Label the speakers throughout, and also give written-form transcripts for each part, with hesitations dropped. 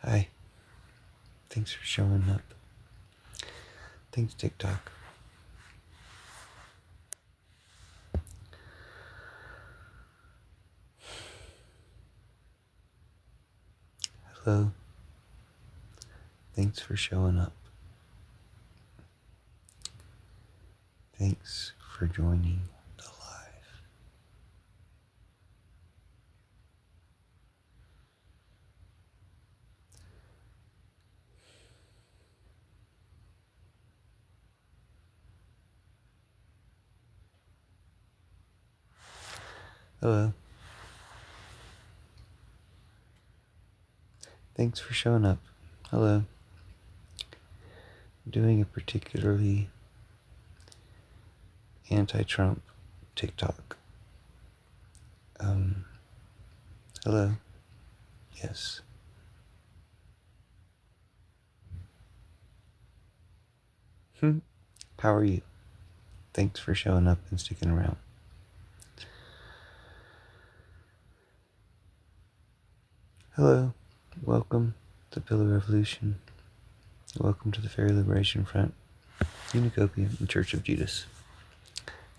Speaker 1: Hi. Thanks for showing up. Thanks, TikTok. Hello. Thanks for showing up. Thanks for joining the live. Hello. Thanks for showing up. Hello. I'm doing a particularly anti-Trump TikTok. Hello. Yes. How are you? Thanks for showing up and sticking around. Hello. Welcome to Pillar Revolution. Welcome to the Fairy Liberation Front, Unicopia, and Church of Judas.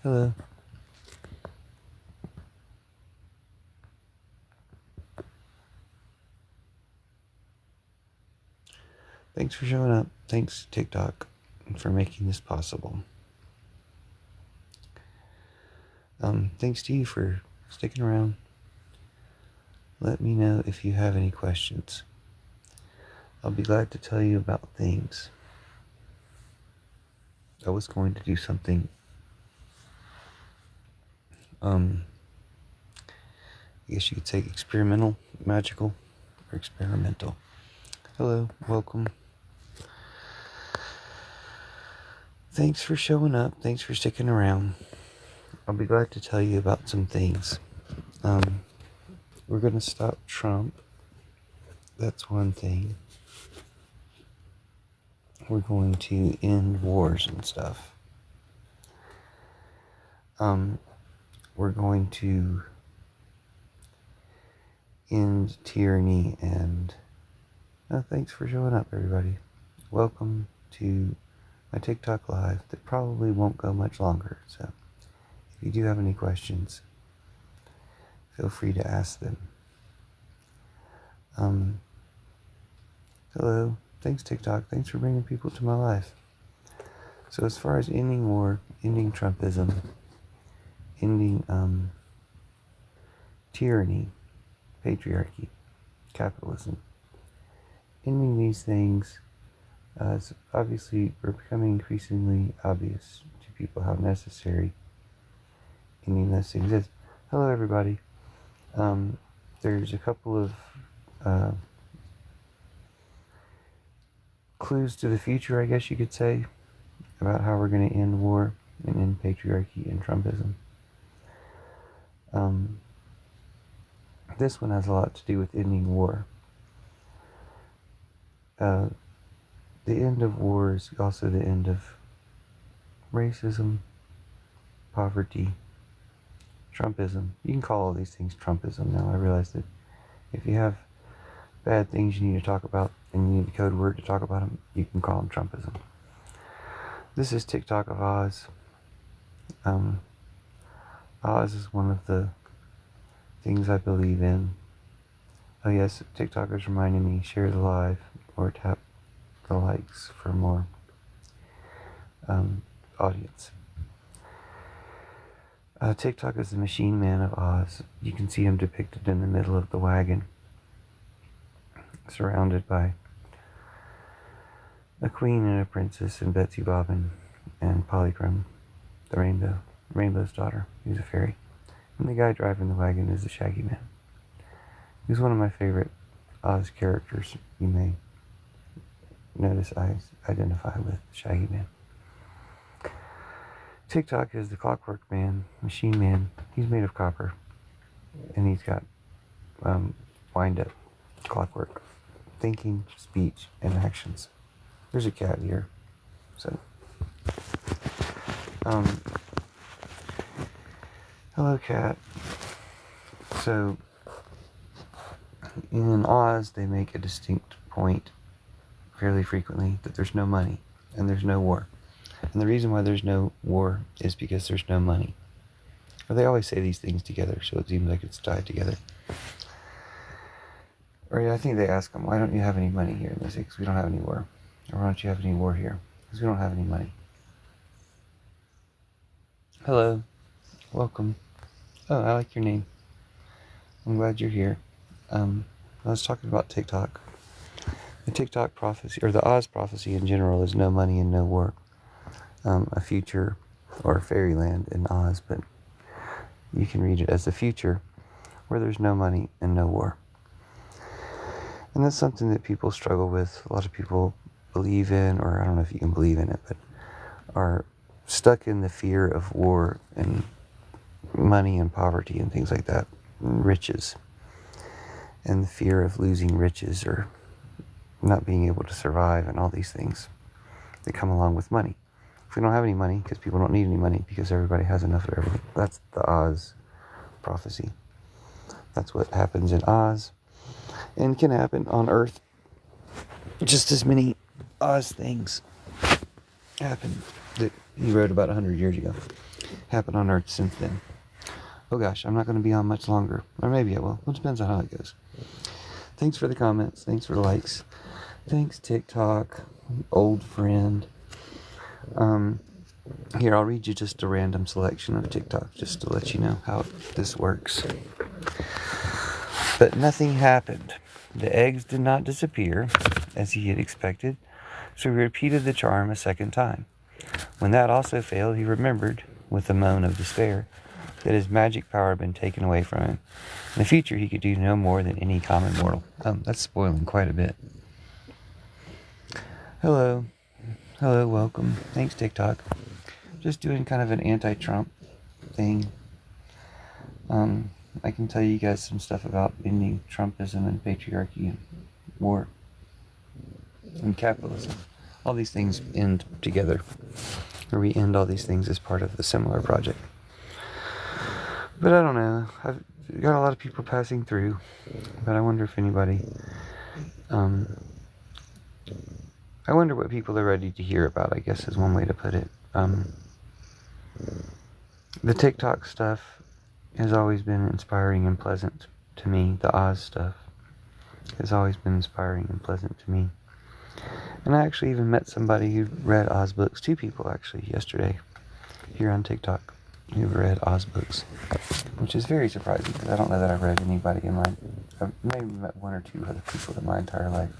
Speaker 1: Hello. Thanks for showing up. Thanks, TikTok, for making this possible. Thanks to you for sticking around. Let me know if you have any questions. I'll be glad to tell you about things. I was going to do something, I guess you could say experimental, magical, or experimental. Hello, welcome. Thanks for showing up. Thanks for sticking around. I'll be glad to tell you about some things. We're going to stop Trump. That's one thing. We're going to end wars and stuff. We're going to end tyranny and... thanks for showing up, everybody. Welcome to my TikTok live that probably won't go much longer, so if you do have any questions, feel free to ask them. Hello. Thanks, TikTok. Thanks for bringing people to my life. So as far as ending war, ending Trumpism, ending tyranny, patriarchy, capitalism, ending these things, it's obviously we're becoming increasingly obvious to people how necessary ending those things is. Hello, everybody. There's a couple of clues to the future, I guess you could say, about how we're going to end war and end patriarchy and Trumpism. This one has a lot to do with ending war. The end of war is also the end of racism, poverty, Trumpism. You can call all these things Trumpism now. I realize that if you have bad things you need to talk about and you need a code word to talk about them, you can call them Trumpism. This is TikTok of Oz. Oz is one of the things I believe in. Oh yes, TikTokers reminding me, share the live or tap the likes for more audience. TikTok is the machine man of Oz. You can see him depicted in the middle of the wagon, surrounded by a queen and a princess and Betsy Bobbin and Polychrome, the Rainbow's daughter, who's a fairy. And the guy driving the wagon is the Shaggy Man. He's one of my favorite Oz characters. You may notice I identify with Shaggy Man. TikTok is the Clockwork Man, Machine Man. He's made of copper, and he's got wind-up clockwork, thinking, speech, and actions. There's a cat here, so hello, cat. So in Oz, they make a distinct point fairly frequently that there's no money and there's no war. And the reason why there's no war is because there's no money. Or they always say these things together, so it seems like it's tied together. Or I think they ask them, why don't you have any money here? And they say, because we don't have any war. Or why don't you have any war here? Because we don't have any money. Hello. Welcome. Oh, I like your name. I'm glad you're here. I was talking about TikTok. The TikTok prophecy, or the Oz prophecy in general, is no money and no war. A future or fairyland in Oz, but you can read it as the future where there's no money and no war. And that's something that people struggle with. A lot of people believe in, or I don't know if you can believe in it, but are stuck in the fear of war and money and poverty and things like that, and riches, and the fear of losing riches or not being able to survive and all these things that come along with money. If we don't have any money, because people don't need any money, because everybody has enough of everything. That's the Oz prophecy. That's what happens in Oz, and can happen on Earth. Just as many Oz things happened that he wrote about 100 years ago happened on Earth since then. Oh gosh, I'm not going to be on much longer. Or maybe I will. It depends on how it goes. Thanks for the comments. Thanks for the likes. Thanks, TikTok. Old friend. Here, I'll read you just a random selection of TikTok just to let you know how this works. But nothing happened. The eggs did not disappear, as he had expected, so he repeated the charm a second time. When that also failed, he remembered, with a moan of despair, that his magic power had been taken away from him. In the future, he could do no more than any common mortal. That's spoiling quite a bit. Hello. Hello, welcome. Thanks, TikTok. Just doing kind of an anti-Trump thing. I can tell you guys some stuff about ending Trumpism and patriarchy and war and capitalism. All these things end together, or we end all these things as part of the similar project. But I don't know. I've got a lot of people passing through, but I wonder if anybody... I wonder what people are ready to hear about, I guess is one way to put it. The TikTok stuff has always been inspiring and pleasant to me. The Oz stuff has always been inspiring and pleasant to me. And I actually even met somebody who read Oz books, 2 people actually, yesterday, here on TikTok, who read Oz books, which is very surprising, because I don't know that I've read anybody in my... I've maybe met 1 or 2 other people in my entire life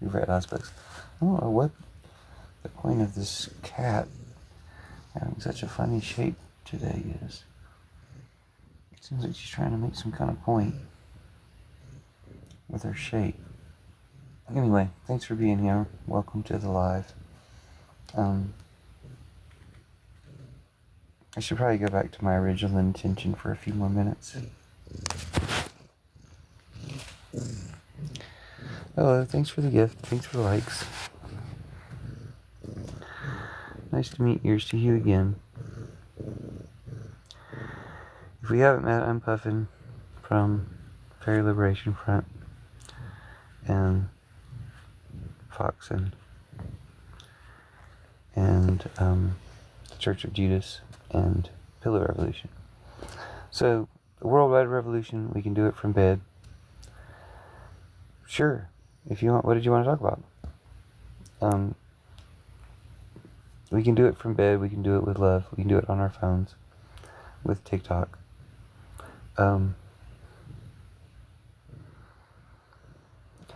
Speaker 1: who read Oz books. I don't know what the point of this cat having such a funny shape today is. It seems like she's trying to make some kind of point with her shape. Anyway, thanks for being here. Welcome to the live. I should probably go back to my original intention for a few more minutes. Hello, thanks for the gift. Thanks for the likes. Nice to meet yours to you again. If we haven't met, I'm Puffin from Fairy Liberation Front and Foxen and the Church of Judas and Pillow Revolution. So, the Worldwide Revolution, we can do it from bed. Sure, if you want. What did you want to talk about? We can do it from bed, we can do it with love, we can do it on our phones, with TikTok.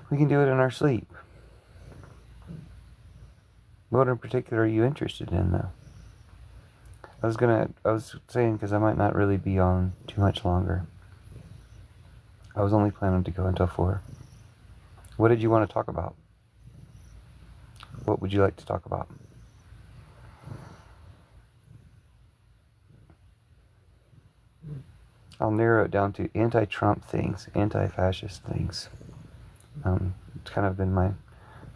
Speaker 1: We can do it in our sleep. What in particular are you interested in, though? I was saying, because I might not really be on too much longer. I was only planning to go until 4. What did you want to talk about? What would you like to talk about? I'll narrow it down to anti-Trump things, anti-fascist things. It's kind of been my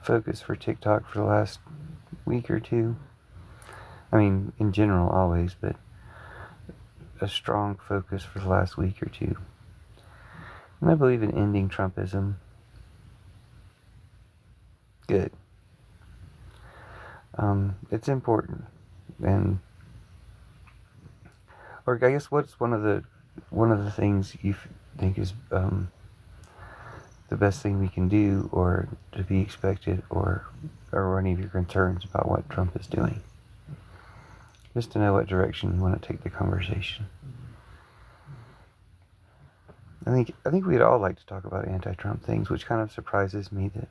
Speaker 1: focus for TikTok for the last week or 2. I mean, in general, always, but a strong focus for the last week or 2. And I believe in ending Trumpism. good. It's important, and or I guess what's one of the things you think is the best thing we can do, or to be expected, or any of your concerns about what Trump is doing, just to know what direction you want to take the conversation. I think we'd all like to talk about anti-Trump things, which kind of surprises me that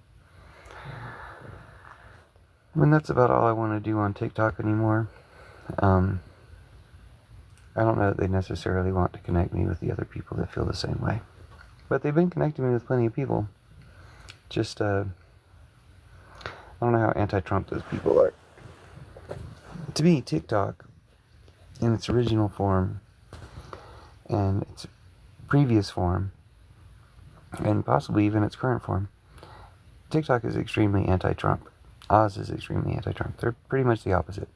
Speaker 1: when that's about all I want to do on TikTok anymore. I don't know that they necessarily want to connect me with the other people that feel the same way. But they've been connecting me with plenty of people. Just, I don't know how anti-Trump those people are. To me, TikTok, in its original form, and its previous form, and possibly even its current form, TikTok is extremely anti-Trump. Oz is extremely anti-Trump. They're pretty much the opposite.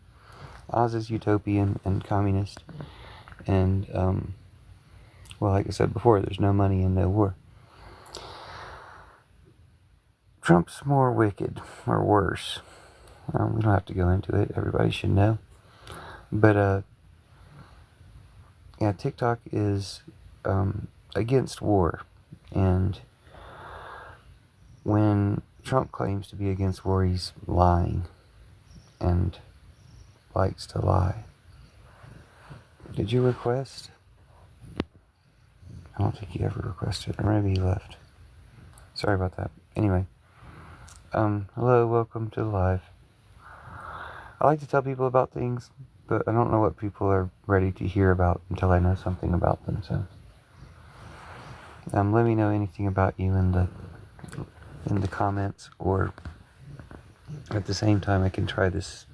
Speaker 1: Oz is utopian and communist, and, well, like I said before, there's no money and no war. Trump's more wicked, or worse. We don't have to go into it. Everybody should know. But, yeah, TikTok is against war. And when Trump claims to be against war, he's lying and likes to lie. Did you request? I don't think he ever requested, or maybe he left. Sorry about that. Anyway, hello, welcome to the live. I like to tell people about things, but I don't know what people are ready to hear about until I know something about them. So, let me know anything about you in the comments, or at the same time I can try this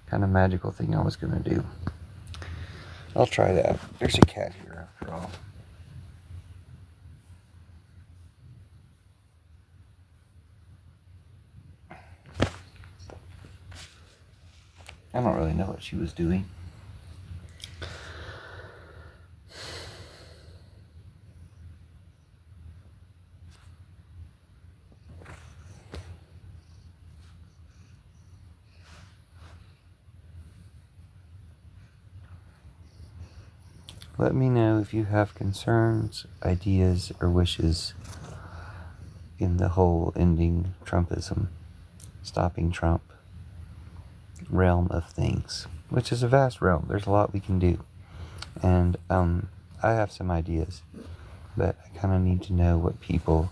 Speaker 1: kind of magical thing I was gonna do. I'll try that. There's a cat here after all. I don't really know what she was doing. Let me know if you have concerns, ideas, or wishes in the whole ending Trumpism, stopping Trump realm of things, which is a vast realm. There's a lot we can do. And I have some ideas, but I kind of need to know what people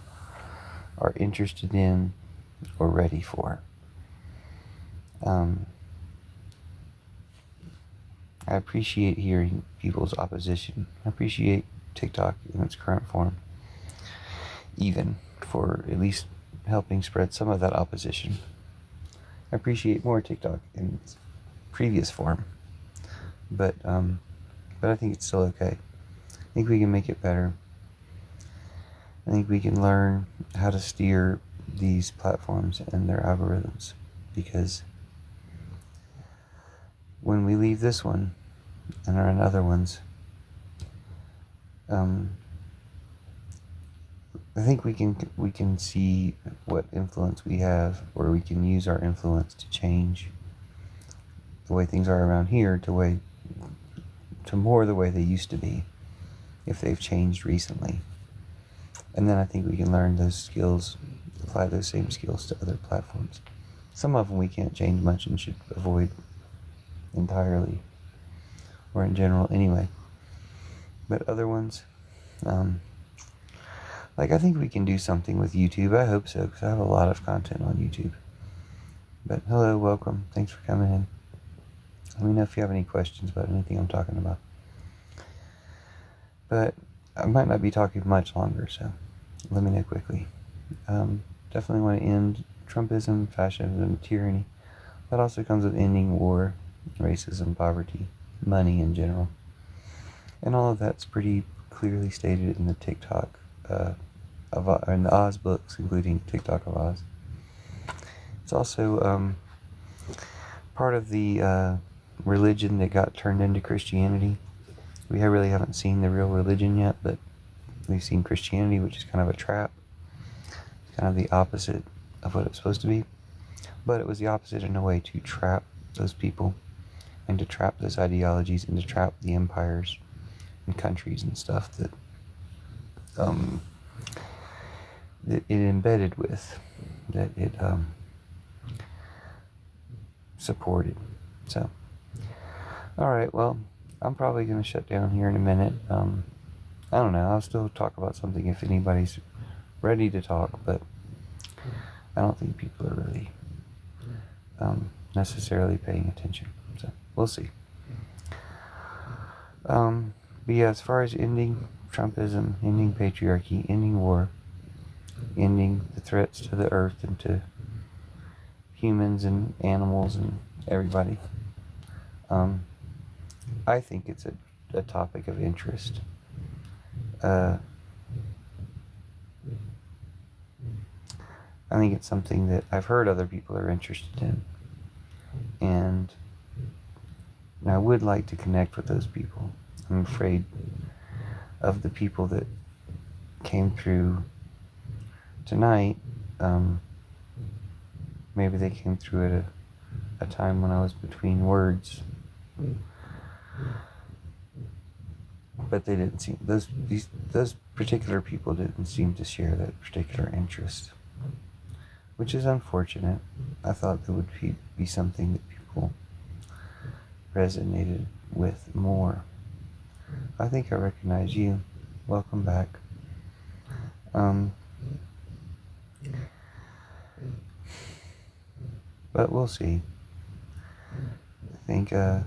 Speaker 1: are interested in or ready for. I appreciate hearing people's opposition. I appreciate TikTok in its current form, even for at least helping spread some of that opposition. I appreciate more TikTok in its previous form, but I think it's still okay. I think we can make it better. I think we can learn how to steer these platforms and their algorithms, because when we leave this one and are in other ones, I think we can see what influence we have, or we can use our influence to change the way things are around here to more the way they used to be, if they've changed recently. And then I think we can learn those skills, apply those same skills to other platforms. Some of them we can't change much and should avoid entirely, or in general anyway. But other ones, like I think we can do something with YouTube. I hope so, because I have a lot of content on YouTube. But hello, welcome. Thanks for coming in. Let me know if you have any questions about anything I'm talking about. But I might not be talking much longer, so let me know quickly. Definitely want to end Trumpism, fascism, tyranny. That also comes with ending war, racism, poverty, money in general. And all of that's pretty clearly stated in the TikTok, in the Oz books, including TikTok of Oz. It's also part of the religion that got turned into Christianity. We really haven't seen the real religion yet, but we've seen Christianity, which is kind of a trap. It's kind of the opposite of what it was supposed to be. But it was the opposite in a way, to trap those people and to trap those ideologies and to trap the empires and countries and stuff that it embedded with, that it supported. So, alright, well, I'm probably going to shut down here in a minute. I don't know, I'll still talk about something if anybody's ready to talk, but I don't think people are really necessarily paying attention. So, we'll see. But yeah, as far as ending Trumpism, ending patriarchy, ending war, ending the threats to the earth and to humans and animals and everybody, I think it's a topic of interest. I think it's something that I've heard other people are interested in, and I would like to connect with those people. I'm afraid of the people that came through tonight. Maybe they came through at a time when I was between words, but they didn't seem, those particular people didn't seem to share that particular interest, which is unfortunate. I thought there would be something that people resonated with more. I think I recognize you. Welcome back. But we'll see. I think I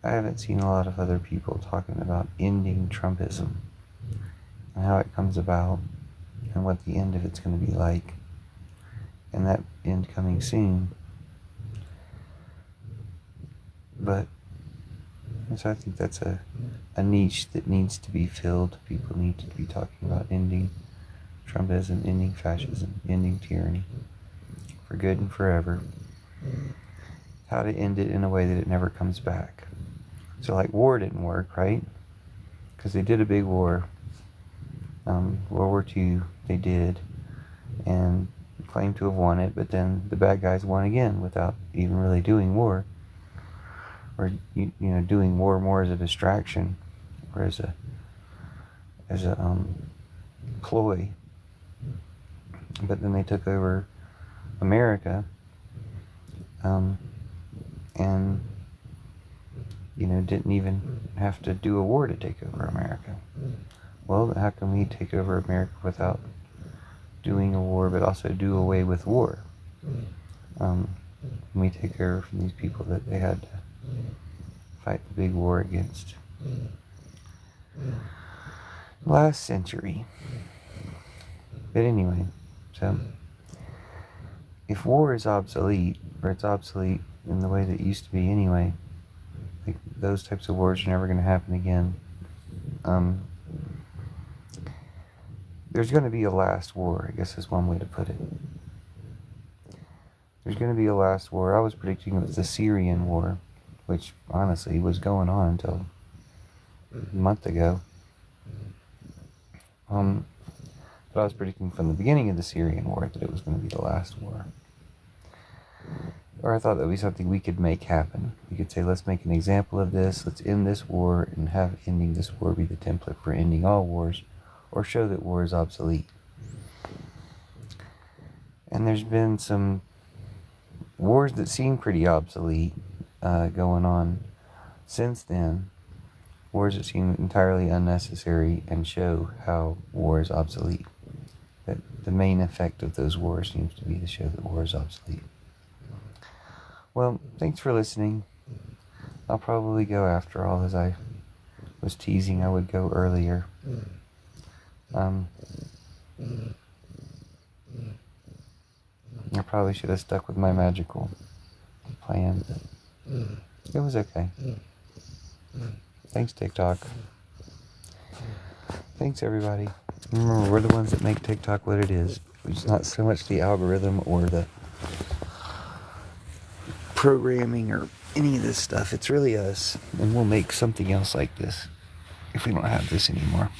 Speaker 1: haven't seen a lot of other people talking about ending Trumpism and how it comes about and what the end of it's going to be like, and that end coming soon. But so I think that's a niche that needs to be filled. People need to be talking about ending Trumpism, ending fascism, ending tyranny for good and forever. How to end it in a way that it never comes back. So like war didn't work, right? Because they did a big war. World War II, they did, and claimed to have won it, but then the bad guys won again without even really doing war. Or doing war more as a distraction, or as a ploy. But then they took over America, and didn't even have to do a war to take over America. Well, how can we take over America without doing a war, but also do away with war? We take over from these people that they had to fight the big war against last century. But anyway, so if war is obsolete, or it's obsolete in the way that it used to be anyway, like those types of wars are never going to happen again. There's going to be a last war, I guess is one way to put it. There's going to be a last war. I was predicting it was the Syrian war, which honestly was going on until a month ago. But I was predicting from the beginning of the Syrian war that it was going to be the last war. Or I thought that would be something we could make happen. We could say, let's make an example of this, let's end this war, and have ending this war be the template for ending all wars, or show that war is obsolete. And there's been some wars that seem pretty obsolete going on since then. Wars that seem entirely unnecessary and show how war is obsolete. That the main effect of those wars seems to be to show that war is obsolete. Well, thanks for listening. I'll probably go after all, as I was teasing I would go earlier. I probably should have stuck with my magical plan, but it was okay. Thanks, TikTok. Thanks, everybody. Remember, we're the ones that make TikTok what it is. It's not so much the algorithm or the programming or any of this stuff. It's really us, and we'll make something else like this if we don't have this anymore.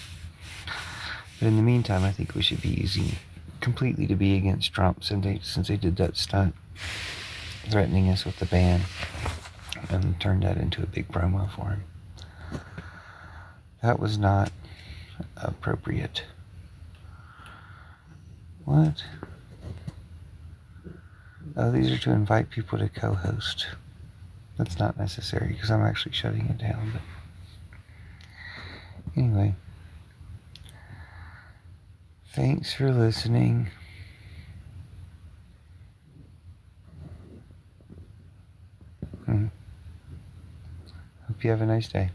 Speaker 1: But in the meantime, I think we should be using completely to be against Trump since they did that stunt threatening us with the ban and turned that into a big promo for him. That was not appropriate. What? Oh, these are to invite people to co-host. That's not necessary because I'm actually shutting it down. But anyway, thanks for listening. Hope you have a nice day.